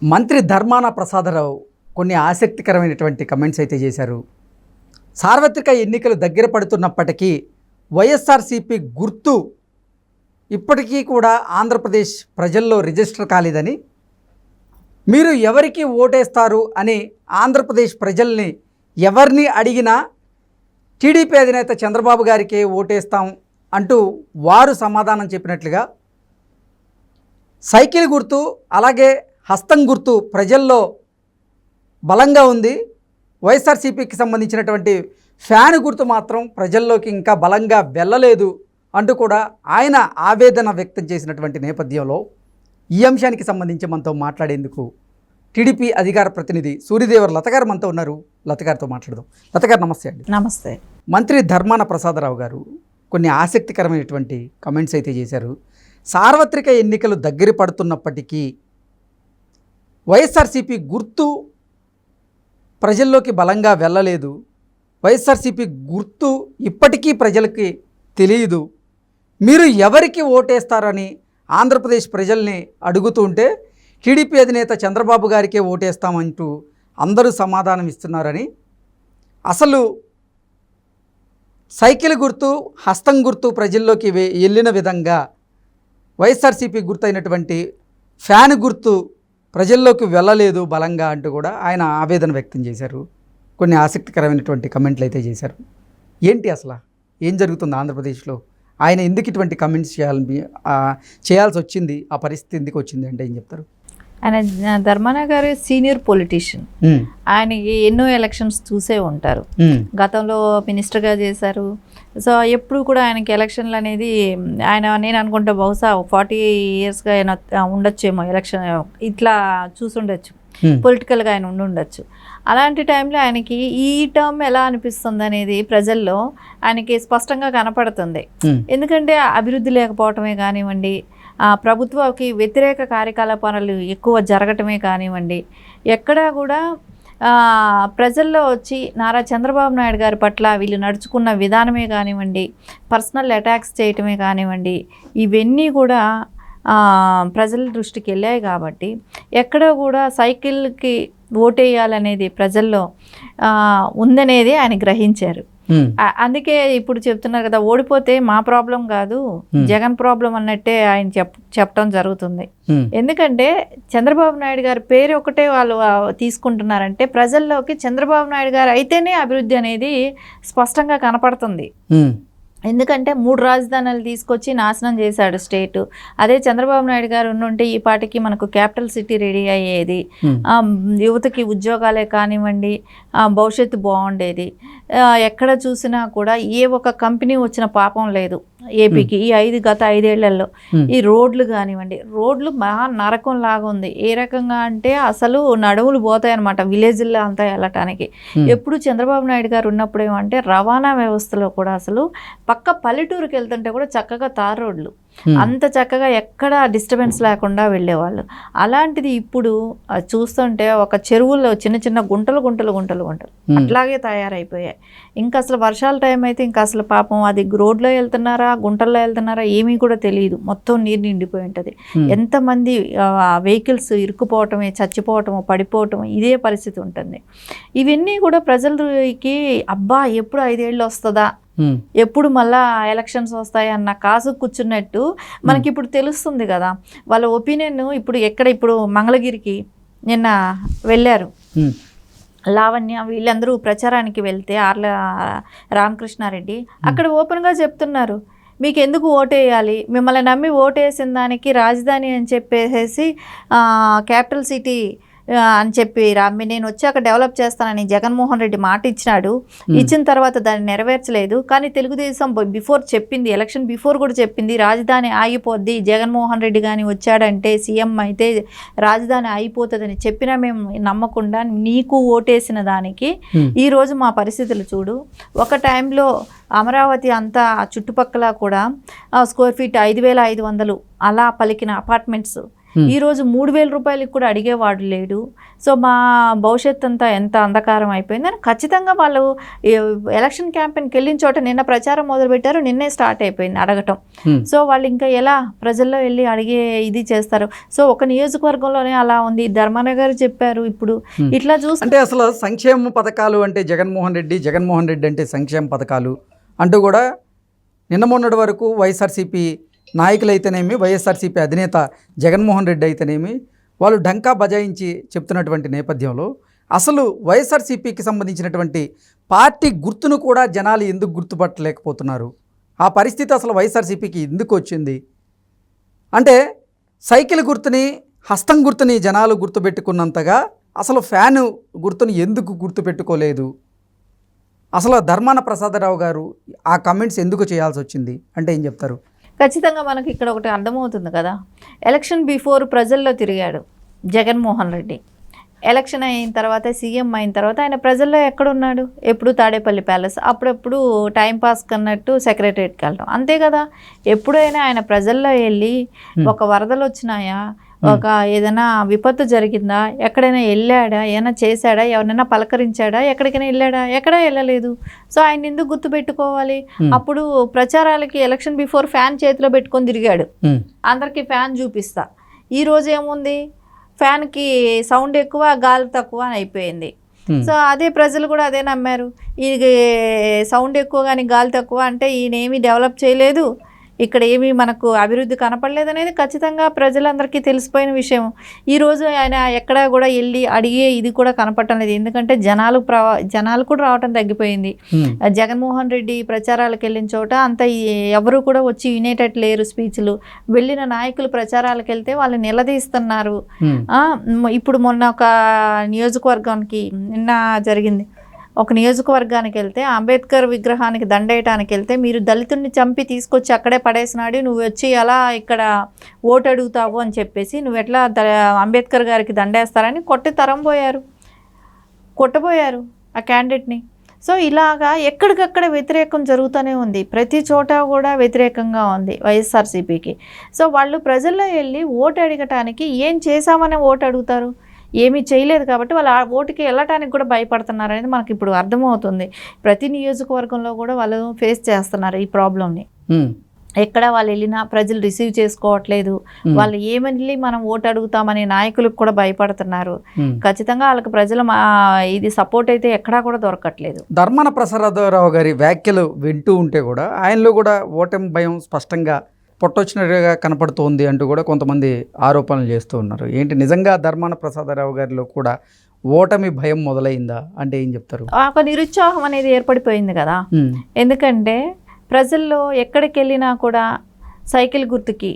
మంత్రి ధర్మాన ప్రసాదరావు కొన్ని ఆసక్తికరమైనటువంటి కమెంట్స్ అయితే చేశారు. సార్వత్రిక ఎన్నికలు దగ్గర పడుతున్నప్పటికీ వైఎస్ఆర్సీపీ గుర్తు ఇప్పటికీ కూడా ఆంధ్రప్రదేశ్ ప్రజల్లో రిజిస్టర్ కాలేదని, మీరు ఎవరికి ఓటేస్తారు అని ఆంధ్రప్రదేశ్ ప్రజల్ని ఎవరిని అడిగినా టీడీపీ అధినేత చంద్రబాబు గారికే ఓటేస్తాం అంటూ వారు సమాధానం చెప్పినట్లుగా, సైకిల్ గుర్తు అలాగే హస్తం గుర్తు ప్రజల్లో బలంగా ఉంది, వైఎస్ఆర్సీపీకి సంబంధించినటువంటి ఫ్యాన్ గుర్తు మాత్రం ప్రజల్లోకి ఇంకా బలంగా వెళ్ళలేదు అంటూ కూడా ఆయన ఆవేదన వ్యక్తం చేసినటువంటి నేపథ్యంలో ఈ అంశానికి సంబంధించి మనతో మాట్లాడేందుకు టీడీపీ అధికార ప్రతినిధి సూర్యదేవర్ లత గారు మనతో ఉన్నారు. లత గారితో మాట్లాడదాం. లత గారు నమస్తే అండి. నమస్తే. మంత్రి ధర్మాన ప్రసాదరావు గారు కొన్ని ఆసక్తికరమైనటువంటి కమెంట్స్ అయితే చేశారు. సార్వత్రిక ఎన్నికలు దగ్గర పడుతున్నప్పటికీ వైఎస్ఆర్సీపీ గుర్తు ప్రజల్లోకి బలంగా వెళ్ళలేదు, వైఎస్ఆర్సీపీ గుర్తు ఇప్పటికీ ప్రజలకి తెలియదు, మీరు ఎవరికి ఓటేస్తారని ఆంధ్రప్రదేశ్ ప్రజల్ని అడుగుతుంటే టీడీపీ అధినేత చంద్రబాబు గారికే ఓటేస్తామంటూ అందరూ సమాధానం ఇస్తున్నారని, అసలు సైకిల్ గుర్తు హస్తం గుర్తు ప్రజల్లోకి వెళ్ళిన విధంగా వైఎస్ఆర్సీపీ గుర్తు అయినటువంటి ఫ్యాన్ గుర్తు ప్రజల్లోకి వెళ్ళలేదు బలంగా అంటూ కూడా ఆయన ఆవేదన వ్యక్తం చేశారు. కొన్ని ఆసక్తికరమైనటువంటి కమెంట్లు అయితే చేశారు. ఏంటి అసలు ఏం జరుగుతుంది ఆంధ్రప్రదేశ్లో? ఆయన ఎందుకు ఇటువంటి కమెంట్స్ చేయాల్సి వచ్చింది, ఆ పరిస్థితి ఎందుకు వచ్చింది అంటే ఏం చెప్తారు? ఆయన ధర్మాన గారు సీనియర్ పొలిటీషియన్. ఆయనకి ఎన్నో ఎలక్షన్స్ చూసే ఉంటారు. గతంలో మినిస్టర్గా చేశారు. సో ఎప్పుడు కూడా ఆయనకి ఎలక్షన్లు అనేది నేను అనుకుంటా బహుశా 40 yearsగా ఆయన ఉండొచ్చేమో, ఎలక్షన్ ఇట్లా చూసుండొచ్చు, పొలిటికల్గా ఆయన ఉండొచ్చు. అలాంటి టైంలో ఆయనకి ఈ టర్మ్ ఎలా అనిపిస్తుంది అనేది ప్రజల్లో ఆయనకి స్పష్టంగా కనపడుతుంది. ఎందుకంటే అభివృద్ధి లేకపోవటమే కానివ్వండి, ప్రభుత్వానికి వ్యతిరేక కార్యకలాపాలు ఎక్కువ జరగటమే కానివ్వండి, ఎక్కడా కూడా ప్రజల్లో వచ్చి నారా చంద్రబాబు నాయుడు గారి పట్ల వీళ్ళు నడుచుకున్న విధానమే కానివ్వండి, పర్సనల్ అటాక్స్ చేయటమే కానివ్వండి, ఇవన్నీ కూడా ప్రజల దృష్టికి వెళ్ళాయి. కాబట్టి ఎక్కడో కూడా సైకిల్కి ఓటేయాలనేది ప్రజల్లో ఉందనేది ఆయన గ్రహించారు. అందుకే ఇప్పుడు చెప్తున్నారు కదా, ఓడిపోతే మా ప్రాబ్లం కాదు జగన్ ప్రాబ్లం అన్నట్టే ఆయన చెప్పడం జరుగుతుంది. ఎందుకంటే చంద్రబాబు నాయుడు గారి పేరు ఒకటే వాళ్ళు తీసుకుంటున్నారంటే ప్రజల్లోకి చంద్రబాబు నాయుడు గారు అయితేనే అభివృద్ధి అనేది స్పష్టంగా కనపడుతుంది. ఎందుకంటే 3 రాజధానులు తీసుకొచ్చి నాశనం చేశాడు స్టేటు. అదే చంద్రబాబు నాయుడు గారు ఉండుంటే ఈ పాటికి మనకు క్యాపిటల్ సిటీ రెడీ అయ్యేది, యువతకి ఉద్యోగాలే కానివ్వండి, భవిష్యత్తు బాగుండేది. ఎక్కడ చూసినా కూడా ఏ ఒక కంపెనీ వచ్చిన పాపం లేదు ఏపీకి గత 5 ఏళ్లలో. ఈ రోడ్లు కానివ్వండి, రోడ్లు మహా నరకం లాగా ఉంది. ఏ రకంగా అంటే అసలు నడుములు పోతాయన్నమాట విలేజ్లో అంతా వెళ్ళటానికి. ఎప్పుడు చంద్రబాబు నాయుడు గారు ఉన్నప్పుడు ఏమంటే రవాణా వ్యవస్థలో కూడా అసలు పక్క పల్లెటూరుకి వెళ్తుంటే కూడా చక్కగా తార్ రోడ్లు, అంత చక్కగా ఎక్కడ డిస్టర్బెన్స్ లేకుండా వెళ్ళేవాళ్ళు. అలాంటిది ఇప్పుడు చూస్తుంటే ఒక చెరువుల్లో చిన్న చిన్న గుంటలు గుంటలు గుంటలు గుంటలు అట్లాగే తయారైపోయాయి. ఇంకా అసలు వర్షాల టైం అయితే ఇంకా అసలు పాపం అది రోడ్లో వెళ్తున్నారా గుంటల్లో వెళ్తున్నారా ఏమీ కూడా తెలియదు, మొత్తం నీరు నిండిపోయి ఉంటుంది. ఎంతమంది వెహికల్స్ ఇరుక్కుపోవటమే, చచ్చిపోవటము, పడిపోవటము, ఇదే పరిస్థితి ఉంటుంది. ఇవన్నీ కూడా ప్రజలకి అబ్బా ఎప్పుడు 5 ఏళ్ళు వస్తుందా, ఎప్పుడు మళ్ళా ఎలక్షన్స్ వస్తాయి అన్న కాసు కూర్చున్నట్టు మనకి ఇప్పుడు తెలుస్తుంది కదా వాళ్ళ ఒపీనియన్. ఇప్పుడు మంగళగిరికి నిన్న వెళ్ళారు లావణ్య, వీళ్ళందరూ ప్రచారానికి వెళ్తే ఆర్ల రామకృష్ణారెడ్డి అక్కడ ఓపెన్గా చెప్తున్నారు, మీకు ఎందుకు ఓటేయాలి, మిమ్మల్ని నమ్మి ఓటేసిన దానికి రాజధాని అని చెప్పేసి క్యాపిటల్ సిటీ అని చెప్పి నేను వచ్చాక డెవలప్ చేస్తానని జగన్మోహన్ రెడ్డి మాట ఇచ్చినాడు. ఇచ్చిన తర్వాత దాన్ని నెరవేర్చలేదు. కానీ తెలుగుదేశం బిఫోర్ చెప్పింది, ఎలక్షన్ బిఫోర్ కూడా చెప్పింది రాజధాని ఆగిపోద్ది, జగన్మోహన్ రెడ్డి కానీ వచ్చాడంటే సీఎం అయితే రాజధాని అయిపోతుందని చెప్పినా మేము నమ్మకుండా నీకు ఓటేసిన దానికి ఈరోజు మా పరిస్థితులు చూడు. ఒక టైంలో అమరావతి అంతా చుట్టుపక్కల కూడా స్క్వేర్ ఫీట్ 5,500 అలా పలికిన అపార్ట్మెంట్స్ ఈరోజు 3,000 రూపాయలకి కూడా అడిగేవాడు లేడు. సో మా భవిష్యత్ అంతా ఎంత అంధకారం అయిపోయిందని ఖచ్చితంగా వాళ్ళు ఎలక్షన్ క్యాంపెయిన్కి వెళ్ళిన చోట నిన్న ప్రచారం మొదలుపెట్టారు, నిన్నే స్టార్ట్ అయిపోయింది అడగటం. సో వాళ్ళు ఇంకా ఎలా ప్రజల్లో వెళ్ళి అడిగే ఇది చేస్తారు? సో ఒక నియోజకవర్గంలోనే అలా ఉంది. ధర్మాన గారు చెప్పారు. ఇప్పుడు ఇట్లా అంటే అసలు సంక్షేమ పథకాలు అంటే జగన్మోహన్ రెడ్డి అంటే సంక్షేమ పథకాలు అంటూ కూడా నిన్న మొన్నటి వరకు వైఎస్ఆర్సీపీ నాయకులైతేనేమి, వైఎస్ఆర్సీపీ అధినేత జగన్మోహన్ రెడ్డి అయితేనేమి వాళ్ళు డంకా బజాయించి చెప్తున్నటువంటి నేపథ్యంలో అసలు వైఎస్ఆర్సీపీకి సంబంధించినటువంటి పార్టీ గుర్తును కూడా జనాలు ఎందుకు గుర్తుపట్టలేకపోతున్నారు? ఆ పరిస్థితి అసలు వైఎస్ఆర్సీపీకి ఎందుకు వచ్చింది? అంటే సైకిల్ గుర్తుని, హస్తం గుర్తుని జనాలు గుర్తుపెట్టుకున్నంతగా అసలు ఫ్యాను గుర్తుని ఎందుకు గుర్తుపెట్టుకోలేదు? అసలు ధర్మాన ప్రసాదరావు గారు ఆ కమెంట్స్ ఎందుకు చేయాల్సి వచ్చింది అంటే ఏం చెప్తారు? ఖచ్చితంగా మనకి ఇక్కడ ఒకటి అర్థమవుతుంది కదా, ఎలక్షన్ బిఫోర్ ప్రజల్లో తిరిగాడు జగన్మోహన్ రెడ్డి. ఎలక్షన్ అయిన తర్వాత, సీఎం అయిన తర్వాత ఆయన ప్రజల్లో ఎక్కడున్నాడు? ఎప్పుడు తాడేపల్లి ప్యాలెస్, అప్పుడప్పుడు టైంపాస్ కన్నట్టు సెక్రటరియట్కి వెళ్ళడం, అంతే కదా. ఎప్పుడైనా ఆయన ప్రజల్లో వెళ్ళి ఒక వరదలు వచ్చినాయా, ఒక ఏదైనా విపత్తు జరిగిందా, ఎక్కడైనా వెళ్ళాడా, ఏమైనా చేశాడా, ఎవరైనా పలకరించాడా, ఎక్కడికైనా వెళ్ళాడా? ఎక్కడా వెళ్ళలేదు. సో ఆయన ఎందుకు గుర్తుపెట్టుకోవాలి? అప్పుడు ప్రచారాలకి ఎలక్షన్ బిఫోర్ ఫ్యాన్ చేతిలో పెట్టుకొని తిరిగాడు, అందరికీ ఫ్యాన్ చూపిస్తా. ఈరోజు ఏముంది, ఫ్యాన్కి సౌండ్ ఎక్కువ, గాలి తక్కువ అని అయిపోయింది. సో అదే ప్రజలు కూడా అదే నమ్మారు. ఈ సౌండ్ ఎక్కువ కానీ గాలి తక్కువ అంటే ఈయన ఏమీ డెవలప్ చేయలేదు, ఇక్కడ ఏమీ మనకు అభివృద్ధి కనపడలేదు అనేది ఖచ్చితంగా ప్రజలందరికీ తెలిసిపోయిన విషయం. ఈరోజు ఆయన ఎక్కడా కూడా వెళ్ళి అడిగే ఇది కూడా కనపడటం లేదు. ఎందుకంటే జనాలు కూడా రావటం తగ్గిపోయింది. జగన్మోహన్ రెడ్డి ప్రచారాలకు వెళ్ళిన చోట అంత ఎవరు కూడా వచ్చి వినేటట్టు లేరు. స్పీచ్లు వెళ్ళిన నాయకులు ప్రచారాలకు వెళ్తే వాళ్ళు నిలదీస్తున్నారు. ఇప్పుడు మొన్న ఒక నియోజకవర్గానికి నిన్న జరిగింది, ఒక నియోజకవర్గానికి వెళ్తే అంబేద్కర్ విగ్రహానికి దండేయటానికి వెళ్తే మీరు దళితుడిని చంపి తీసుకొచ్చి అక్కడే పడేసినాడు, నువ్వు వచ్చి అలా ఇక్కడ ఓటు అడుగుతావు అని చెప్పేసి నువ్వు ఎట్లా అంబేద్కర్ గారికి దండేస్తారని కొట్టబోయారు ఆ క్యాండిడేట్ని. సో ఇలాగా ఎక్కడికక్కడ వ్యతిరేకం జరుగుతూనే ఉంది, ప్రతి చోట కూడా వ్యతిరేకంగా ఉంది వైఎస్ఆర్సీపీకి. సో వాళ్ళు ప్రజల్లో వెళ్ళి ఓటు అడగటానికి ఏం చేశామని ఓటు అడుగుతారు? ఏమీ చేయలేదు కాబట్టి వాళ్ళు ఆ ఓటుకి వెళ్ళటానికి కూడా భయపడుతున్నారు అనేది మనకి ఇప్పుడు అర్థమవుతుంది. ప్రతి నియోజకవర్గంలో కూడా వాళ్ళు ఫేస్ చేస్తున్నారు ఈ ప్రాబ్లమ్ని. ఎక్కడ వాళ్ళు వెళ్ళినా ప్రజలు రిసీవ్ చేసుకోవట్లేదు. వాళ్ళు ఏమని మనం ఓటు అడుగుతామనే నాయకులకు కూడా భయపడుతున్నారు. ఖచ్చితంగా వాళ్ళకి ప్రజల ఇది సపోర్ట్ అయితే ఎక్కడా కూడా దొరకట్లేదు. ధర్మాన ప్రసాదరావు గారి వ్యాఖ్యలు వింటూ ఉంటే కూడా ఆయనలో కూడా ఓటమి భయం స్పష్టంగా పొట్టొచ్చినట్టుగా కనపడుతోంది అంటూ కూడా కొంతమంది ఆరోపణలు చేస్తూ ఉన్నారు. ఏంటి నిజంగా ధర్మాన ప్రసాదరావు గారిలో కూడా ఓటమి భయం మొదలైందా అంటే ఏం చెప్తారు? ఒక నిరుత్సాహం అనేది ఏర్పడిపోయింది కదా. ఎందుకంటే ప్రజల్లో ఎక్కడికి వెళ్ళినా కూడా సైకిల్ గుర్తుకి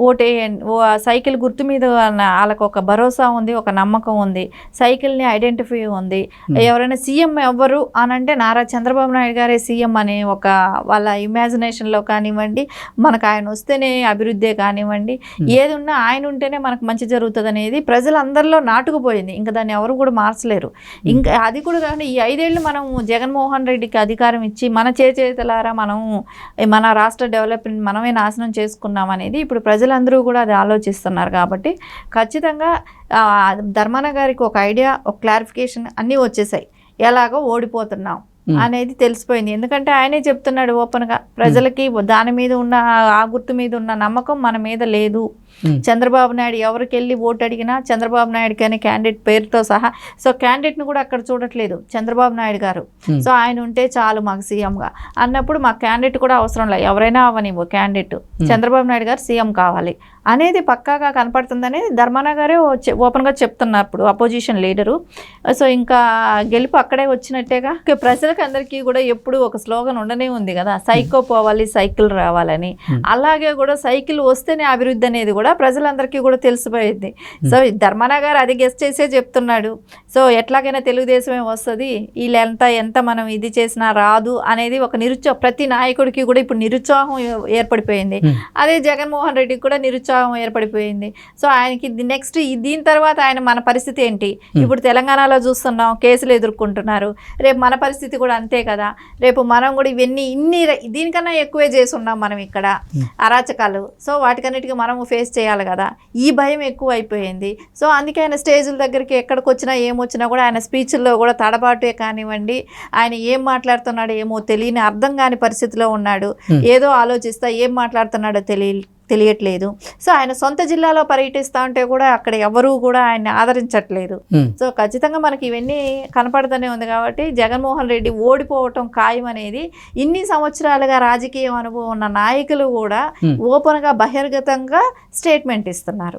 ఓటేయండి, సైకిల్ గుర్తు మీద వాళ్ళకు ఒక భరోసా ఉంది, ఒక నమ్మకం ఉంది, సైకిల్ని ఐడెంటిఫై ఉంది. ఎవరైనా సీఎం ఎవ్వరు అని అంటే నారా చంద్రబాబు నాయుడు గారే సీఎం అనే ఒక వాళ్ళ ఇమాజినేషన్లో కానివ్వండి, మనకు ఆయన వస్తేనే అభివృద్ధే కానివ్వండి, ఏది ఉన్నా ఆయన ఉంటేనే మనకు మంచి జరుగుతుంది అనేది ప్రజలందరిలో నాటుకుపోయింది. ఇంకా దాన్ని ఎవరు కూడా మార్చలేరు. ఇంకా అది కూడా కాకుండా ఈ 5 ఏళ్ళు మనం జగన్మోహన్ రెడ్డికి అధికారం ఇచ్చి మన చేతులారా మనం మన రాష్ట్ర డెవలప్మెంట్ మనమే నాశనం చేసుకున్నాం అనేది ఇప్పుడు ప్రజలందరూ కూడా అది ఆలోచిస్తున్నారు. కాబట్టి ఖచ్చితంగా ధర్మాన గారికి ఒక ఐడియా, ఒక క్లారిఫికేషన్ అన్నీ వచ్చేసాయి. ఎలాగో ఓడిపోతున్నాం అనేది తెలిసిపోయింది. ఎందుకంటే ఆయనే చెప్తున్నాడు ఓపెన్గా, ప్రజలకి దాని మీద ఉన్న ఆ గుర్తు మీద ఉన్న నమ్మకం మన మీద లేదు. చంద్రబాబు నాయుడు ఎవరికి వెళ్ళి ఓటు అడిగినా చంద్రబాబు నాయుడుకి అనే క్యాండిడేట్ పేరుతో సహా, సో క్యాండిడేట్ని కూడా అక్కడ చూడట్లేదు చంద్రబాబు నాయుడు గారు. సో ఆయన ఉంటే చాలు మాకు సీఎంగా అన్నప్పుడు మాకు క్యాండిడేట్ కూడా అవసరం లేదు, ఎవరైనా అవనివ్వు క్యాండిడేట్, చంద్రబాబు నాయుడు గారు సీఎం కావాలి అనేది పక్కాగా కనపడుతుందని ధర్మాన గారే ఓపెన్గా చెప్తున్నారు ఇప్పుడు అపోజిషన్ లీడరు. సో ఇంకా గెలుపు అక్కడే వచ్చినట్టేగా. ప్రజలకు అందరికీ కూడా ఎప్పుడు ఒక స్లోగన్ ఉండనే ఉంది కదా, సైకో పోవాలి సైకిల్ రావాలని. అలాగే కూడా సైకిల్ వస్తేనే అభివృద్ధి అనేది కూడా ప్రజలందరికీ కూడా తెలిసిపోయింది. సో ధర్మాన గారు అది గెస్ట్ చేసే చెప్తున్నాడు. సో ఎట్లాగైనా తెలుగుదేశమే వస్తుంది, వీళ్ళెంత ఎంత మనం ఇది చేసినా రాదు అనేది ఒక ప్రతి నాయకుడికి కూడా ఇప్పుడు నిరుత్సాహం ఏర్పడిపోయింది. అదే జగన్మోహన్ రెడ్డికి కూడా నిరుత్సాహం ఏర్పడిపోయింది. సో ఆయనకి నెక్స్ట్ దీని తర్వాత మన పరిస్థితి ఏంటి? ఇప్పుడు తెలంగాణలో చూస్తున్నాం, కేసులు ఎదుర్కొంటున్నారు. రేపు మన పరిస్థితి కూడా అంతే కదా. రేపు మనం కూడా ఇవన్నీ దీనికన్నా ఎక్కువే చేసి ఉన్నాం మనం ఇక్కడ అరాచకాలు. సో వాటికన్నిటికీ మనము ఫేస్ చేయాలి కదా. ఈ భయం ఎక్కువ అయిపోయింది. సో అందుకే ఆయన స్టేజ్ల దగ్గరికి ఎక్కడికి వచ్చినా ఏమొచ్చినా కూడా ఆయన స్పీచ్ల్లో కూడా తడబాటే కానివ్వండి, ఆయన ఏం మాట్లాడుతున్నాడో ఏమో తెలియని అర్థం కాని పరిస్థితిలో ఉన్నాడు. ఏదో ఆలోచిస్తా ఏం మాట్లాడుతున్నాడో తెలియట్లేదు. సో ఆయన సొంత జిల్లాలో పర్యటిస్తూ ఉంటే కూడా అక్కడ ఎవరూ కూడా ఆయన్ని ఆదరించట్లేదు. సో ఖచ్చితంగా మనకి ఇవన్నీ కనపడుతూనే ఉంది. కాబట్టి జగన్మోహన్ రెడ్డి ఓడిపోవటం ఖాయం అనేది ఇన్ని సంవత్సరాలుగా రాజకీయ అనుభవం ఉన్న నాయకులు కూడా ఓపెన్గా బహిర్గతంగా స్టేట్మెంట్ ఇస్తున్నారు.